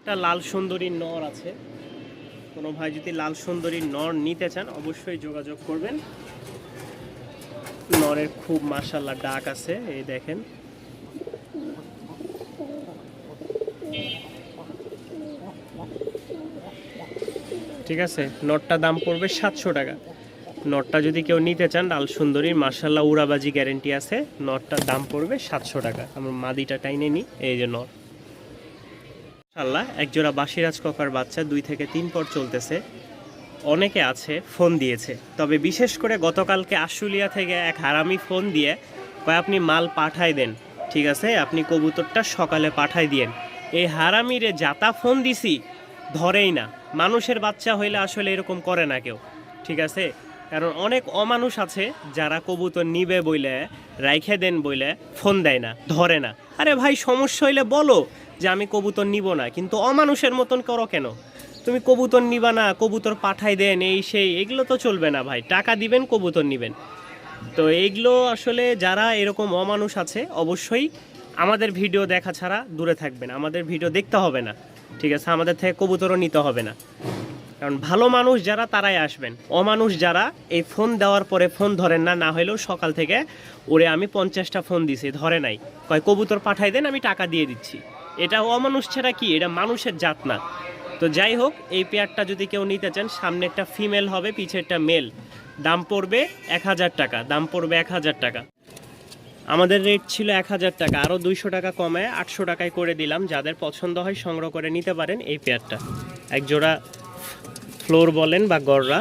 একটা লাল সুন্দরী নর আছে, কোনো ভাই যদি লাল সুন্দরী নর নিতে চান অবশ্যই যোগাযোগ করবেন। নরের খুব মাশাআল্লাহ ডাক আছে, এই দেখেন। ঠিক আছে, নটটা দাম পড়বে 700 টাকা। নটটা যদি কেউ নিতে চান লাল সুন্দরীর মাশাআল্লাহ উড়াবাজি গ্যারেন্টি আছে, নটটার দাম পড়বে 700 টাকা। আমরা মাদিটা টাইনে নিই, এই যে নর মাশাআল্লাহ একজোড়া বাসিরাজ ককার বাচ্চা, 2 থেকে 3 পর চলতেছে। অনেকে আছে ফোন দিয়েছে, তবে বিশেষ করে গতকালকে আশুলিয়া থেকে এক হারামি ফোন দিয়ে কয় আপনি মাল পাঠাই দেন, ঠিক আছে আপনি কবুতরটা সকালে পাঠাই দিয়েন। এই হারামিরে যাতা ফোন দিছি ধরেই না। মানুষের বাচ্চা হইলে আসলে এরকম করে না কেউ, ঠিক আছে। কারণ অনেক অমানুষ আছে যারা কবুতর নিবে বইলে রাইখে দেন বইলে ফোন দেয় না, ধরে না। আরে ভাই সমস্যা হইলে বলো যে আমি কবুতর নিব না, কিন্তু অমানুষের মতন করো কেন? তুমি কবুতর নিবা না, কবুতর পাঠাই দেন এই সেই, এগুলো তো চলবে না ভাই। টাকা দিবেন কবুতর নিবেন। তো এইগুলো আসলে যারা এরকম অমানুষ আছে অবশ্যই আমাদের ভিডিও দেখা ছাড়া দূরে থাকবেন। আমাদের ভিডিও দেখতে হবে না, ঠিক আছে, আমাদের থেকে কবুতরও নিতে হবে না। কারণ ভালো মানুষ যারা তারাই আসবেন, অমানুষ যারা এই ফোন দেওয়ার পরে ফোন ধরেন না, না হলেও সকাল থেকে ওরে আমি 50টা ফোন দিছি ধরে নাই, কয় কবুতর পাঠাই দেন আমি টাকা দিয়ে দিচ্ছি। এটা অমানুষ ছাড়া কি, এটা মানুষের জাত না। তো যাই হোক, এই পেয়ারটা যদি কেউ নিতে চান, সামনে একটা ফিমেল হবে, পিছেরটা মেল, দাম পড়বে 1000 টাকা। দাম পড়বে 1000 টাকা। আমাদের রেট ছিল 1000 টাকা, আরও 200 টাকা কমায় 800 টাকায় করে দিলাম। যাদের পছন্দ হয় সংগ্রহ করে নিতে পারেন এই পেয়ারটা। একজোড়া ফ্লোর বলেন বা গররা,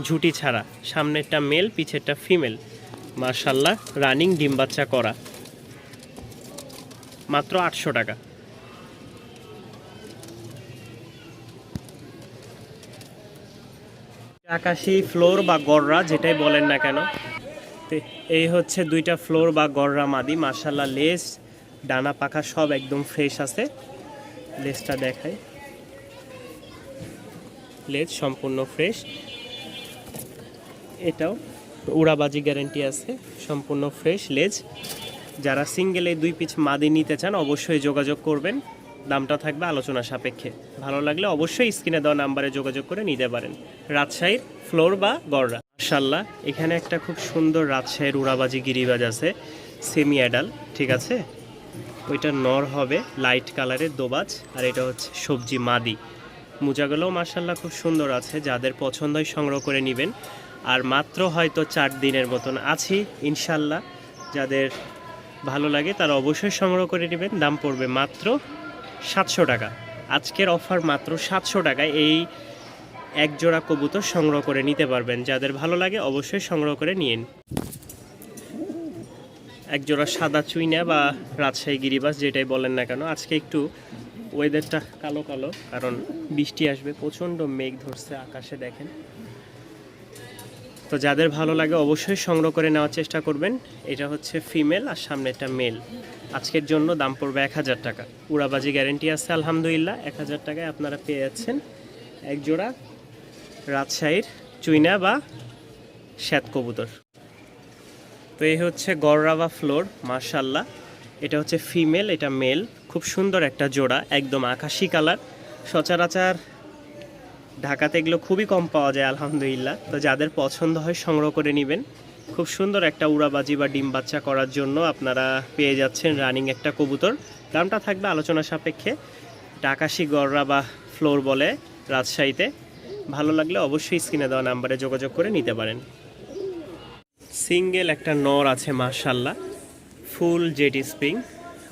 ঝুটি ছাড়া, সামনেরটা মেল পিছেরটা ফিমেল, মাশাআল্লাহ রানিং ডিম বাচ্চা করা, মাত্র 800 টাকা। আকাশি ফ্লোর বা গররা যেটাই বলেন না কেন, এই হচ্ছে 2টা ফ্লোর বা গররা মাদি, মাশাআল্লাহ লেজ ডানা পাখা সব একদম ফ্রেশ আছে। লেজটা দেখাই, লেজ সম্পূর্ণ ফ্রেশ। এটাও উড়াবাজি গ্যারেন্টি আছে, সম্পূর্ণ ফ্রেশ লেজ। যারা সিঙ্গেল এই 2 পিস মাদি নিতে চান অবশ্যই যোগাযোগ করবেন, দামটা থাকবে আলোচনা সাপেক্ষে। ভালো লাগলে অবশ্যই স্ক্রিনে দেওয়া নাম্বারে যোগাযোগ করে নিতে পারেন। রাজশাহীর ফ্লোর বা গররা, মাশাআল্লাহ এখানে একটা খুব সুন্দর রাজশাহীর উড়াবাজি গিরিবাজ আছে, সেমি অ্যাডাল, ঠিক আছে। ওইটা নর হবে লাইট কালারের দোবাজ, আর এটা হচ্ছে সবজি মাদি। মোজাগুলোও মাশাআল্লাহ খুব সুন্দর আছে, যাদের পছন্দ হয় সংগ্রহ করে নেবেন। আর মাত্র হয়তো 4 দিনের মতন আছি ইনশাল্লাহ, যাদের ভালো লাগে তারা অবশ্যই সংগ্রহ করে নেবেন। দাম পড়বে মাত্র 700 টাকা। আজকের অফার মাত্র 700 টাকায় এই এক জোড়া কবুতর সংগ্রহ করে নিতে পারবেন। যাদের ভালো লাগে অবশ্যই সংগ্রহ করে নিন। এক জোড়া সাদা চুইনা বা রাজশাহী গিরিবাজ যেটাই বলেন না কেন। আজকে একটু ওয়েদারটা কালো কালো, কারণ বৃষ্টি আসবে, প্রচণ্ড মেঘ ধরছে আকাশে দেখেন। তো যাদের ভালো লাগে অবশ্যই সংগ্রহ করে নেওয়ার চেষ্টা করবেন। এটা হচ্ছে ফিমেল আর সামনেটা মেল। আজকের জন্য দাম পড়বে 1000 টাকা। উড়াবাজি গ্যারেন্টি আছে আলহামদুলিল্লাহ। 1000 টাকায় আপনারা পেয়ে যাচ্ছেন এক জোড়া রাজশাহীর চুইনা বা শ্বেত কবুতর। তো এই হচ্ছে গররা বা ফ্লোর, মাশাআল্লাহ এটা হচ্ছে ফিমেল, এটা মেল। খুব সুন্দর একটা জোড়া, একদম আকাশি কালার। সচরাচর ঢাকাতে এগুলো খুবই কম পাওয়া যায় আলহামদুলিল্লাহ। তো যাদের পছন্দ হয় সংগ্রহ করে নেবেন। খুব সুন্দর একটা উড়াবাজি বা ডিম বাচ্চা করার জন্য আপনারা পেয়ে যাচ্ছেন রানিং একটা কবুতর। দামটা থাকবে আলোচনা সাপেক্ষে। আকাশি গররা বা ফ্লোর বলে রাজশাহীতে। ভালো লাগলে অবশ্যই স্ক্রিনে দেওয়া নাম্বারে যোগাযোগ করে নিতে পারেন। সিঙ্গেল একটা নর আছে মাশাআল্লাহ, ফুল জেড স্প্রিং।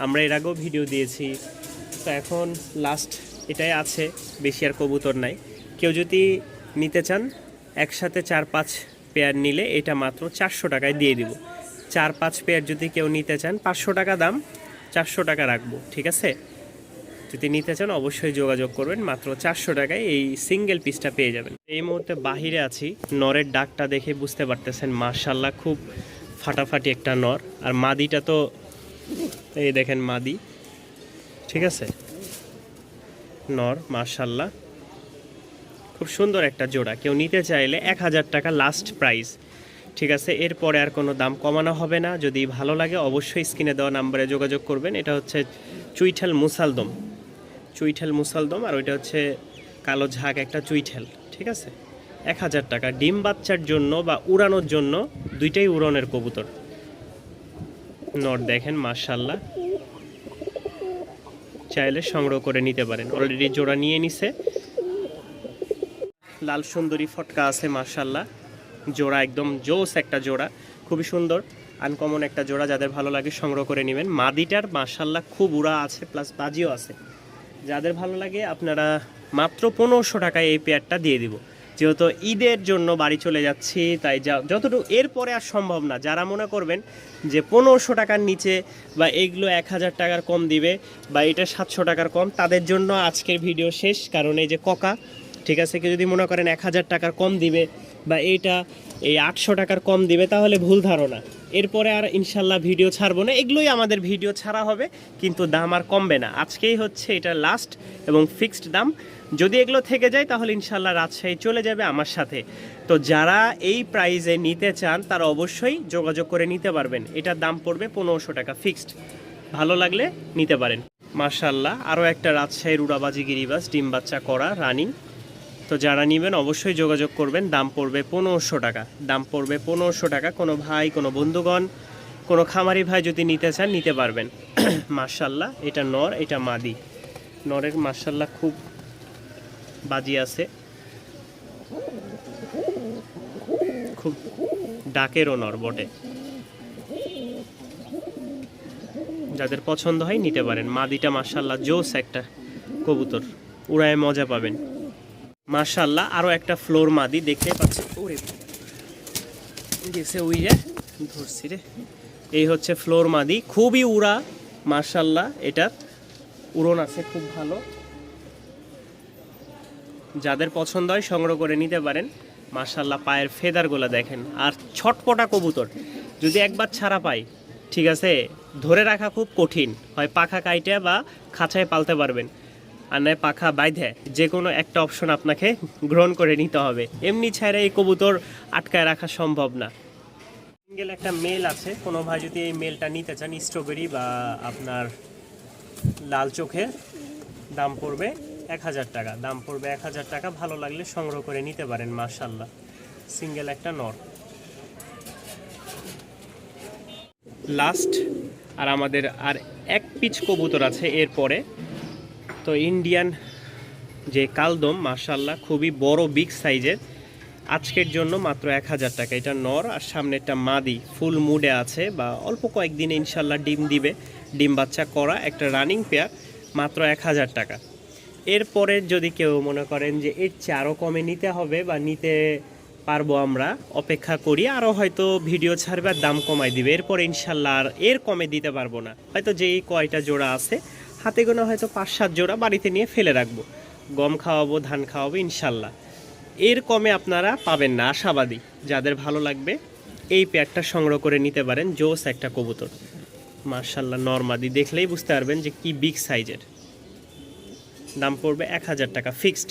আমরা এর আগেও ভিডিও দিয়েছি, তো এখন লাস্ট এটাই আছে, বেশি আর কবুতর নাই। কেউ যদি নিতে চান একসাথে 4-5 পেয়ার নিলে এটা মাত্র 400 টাকায় দিয়ে দিব। 4-5 পেয়ার যদি কেউ নিতে চান 500 টাকা দাম, 400 টাকা রাখবো, ঠিক আছে। যদি নিতে চান অবশ্যই যোগাযোগ করবেন, মাত্র 400 টাকায় এই সিঙ্গেল পিসটা পেয়ে যাবেন। এই মুহূর্তে বাহিরে আছি, নরের ডাকটা দেখে বুঝতে পারতেছেন মাশাআল্লাহ খুব ফাটাফাটি একটা নর। আর মাদিটা তো এই দেখেন মাদি, ঠিক আছে। নর মাশাআল্লাহ খুব সুন্দর একটা জোড়া। কেউ নিতে চাইলে 1000 টাকা লাস্ট প্রাইস, ঠিক আছে। এরপরে আর কোনো দাম কমানো হবে না। যদি ভালো লাগে অবশ্যই স্ক্রিনে দেওয়া নাম্বারে যোগাযোগ করবেন। এটা হচ্ছে চুইঠাল মুসালদম, চুইঠেল মুসালদম, আর ওইটা হচ্ছে কালো ঝাঁক একটা চুইঠেল। ঠিক আছে, 1000 টাকা। ডিম বাচ্চার জন্য বা উড়ানোর জন্য দুইটাই উড়নের কবুতর। নর দেখেন মাশাআল্লাহ, চাইলে সংগ্রহ করে নিতে পারেন। অলরেডি জোড়া নিয়ে নিছে। লাল সুন্দরী ফটকা আছে মাশাআল্লাহ, জোড়া একদম জোস একটা জোড়া, খুবই সুন্দর আনকমন একটা জোড়া। যাদের ভালো লাগে সংগ্রহ করে নেবেন। মাদিটার মাশাআল্লাহ খুব উড়া আছে, প্লাস বাজিও আছে। যাদের ভালো লাগে আপনারা মাত্র 1500 টাকায় এই পেয়ারটা দিয়ে দিব। যেহেতু ঈদের জন্য বাড়ি চলে যাচ্ছি, তাই যতটুকু এরপরে আর সম্ভব না। যারা মনে করবেন যে 1500 টাকার নিচে বা এইগুলো 1000 টাকার কম দিবে বা এটা 700 টাকার কম, তাদের জন্য আজকের ভিডিও শেষ। কারণ এই যে ককা, ঠিক আছে, কেউ যদি মনে করেন 1000 টাকার কম দিবে বা এইটা এই 800 টাকার কম দিবে, তাহলে ভুল ধারণা। এরপরে আর ইনশাল্লাহ ভিডিও ছাড়বো না, এগুলোই আমাদের ভিডিও ছাড়া হবে, কিন্তু দাম আর কমবে না। আজকেই হচ্ছে এটা লাস্ট এবং ফিক্সড দাম। যদি এগুলো থেকে যায় তাহলে ইনশাল্লাহ রাজশাহী চলে যাবে আমার সাথে। তো যারা এই প্রাইজে নিতে চান তারা অবশ্যই যোগাযোগ করে নিতে পারবেন। এটার দাম পড়বে 1500 টাকা ফিক্সড। ভালো লাগলে নিতে পারেন। মাশাআল্লাহ, আরও একটা রাজশাহীর উড়াবাজি গিরিবাজ, ডিম বাচ্চা করা রানিং। তো যারা নেবেন অবশ্যই যোগাযোগ করবেন। দাম পড়বে 1500 টাকা। দাম পড়বে 1500 টাকা। কোনো ভাই, কোনো বন্ধুগণ, কোনো খামারি ভাই যদি নিতে চান নিতে পারবেন। মাশাআল্লাহ, এটা নর, এটা মাদি। নরের মাশাআল্লাহ খুব বাজি আছে, খুব ডাকেরও নর বটে। যাদের পছন্দ হয় নিতে পারেন। মাদিটা মাশাআল্লাহ জোস একটা কবুতর, উড়ায় মজা পাবেন। মাশাআল্লাহ, আরও একটা ফ্লোর মাদি দেখতে পাচ্ছেন। ওরে গেছে ওই রে, ধরছি রে। এই হচ্ছে ফ্লোর মাদি, খুবই উড়া মাশাআল্লাহ। এটার উড়ন আছে খুব ভালো। যাদের পছন্দ হয় সংগ্রহ করে নিতে পারেন। মাশাআল্লাহ, পায়ের ফেদারগুলো দেখেন। আর ছটপটা কবুতর, যদি একবার ছাড়া পাই, ঠিক আছে, ধরে রাখা খুব কঠিন। হয় পাখা কাইটে বা খাঁচায় পালতে পারবেন, আর নয় পাখা বাইধে। যে কোনো একটা অপশন আপনাকে গ্রহণ করে নিতে হবে। এমনি ছাড়া এই কবুতর আটকায় রাখা সম্ভব না। সিঙ্গেল একটা মেল আছে, কোনো ভাই যদি এই মেলটা নিতে চান, স্ট্রবেরি বা আপনার লাল চোখের, দাম পড়বে 1000 টাকা। দাম পড়বে 1000 টাকা। ভালো লাগলে সংগ্রহ করে নিতে পারেন। মাশাআল্লাহ, সিঙ্গেল একটা নর। লাস্ট আর আমাদের আর এক পিচ কবুতর আছে এরপরে। তো ইন্ডিয়ান যে কালদম মাশাআল্লাহ খুবই বড় বিগ সাইজের। আজকের জন্য মাত্র 1000 টাকা। এটা নর, আর সামনেরটা মাদি ফুল মুডে আছে, বা অল্প কয়েকদিনে ইনশাল্লাহ ডিম দিবে। ডিম বাচ্চা করা একটা রানিং পেয়ার, মাত্র 1000 টাকা। এরপরে যদি কেউ মনে করেন যে এর চেয়ে আরও কমে নিতে হবে বা নিতে পারবো, আমরা অপেক্ষা করি, আরও হয়তো ভিডিও ছাড়বে আর দাম কমাই দিবে। এরপরে ইনশাল্লাহ আর এর কমে দিতে পারবো না। হয়তো যেই কয়টা জোড়া আছে হাতে গোনা হয়তো 5-7 জোড়া বাড়িতে নিয়ে ফেলে রাখবো, গম খাওয়াবো, ধান খাওয়াবো ইনশাল্লাহ। এর কমে আপনারা পাবেন না, আশাবাদী। যাদের ভালো লাগবে এই পেয়ারটা সংগ্রহ করে নিতে পারেন। জোস একটা কবুতর মাশাআল্লাহ, নরমাদি দেখলেই বুঝতে পারবেন যে কি বিগ সাইজের। দাম পড়বে 1000 টাকা ফিক্সড।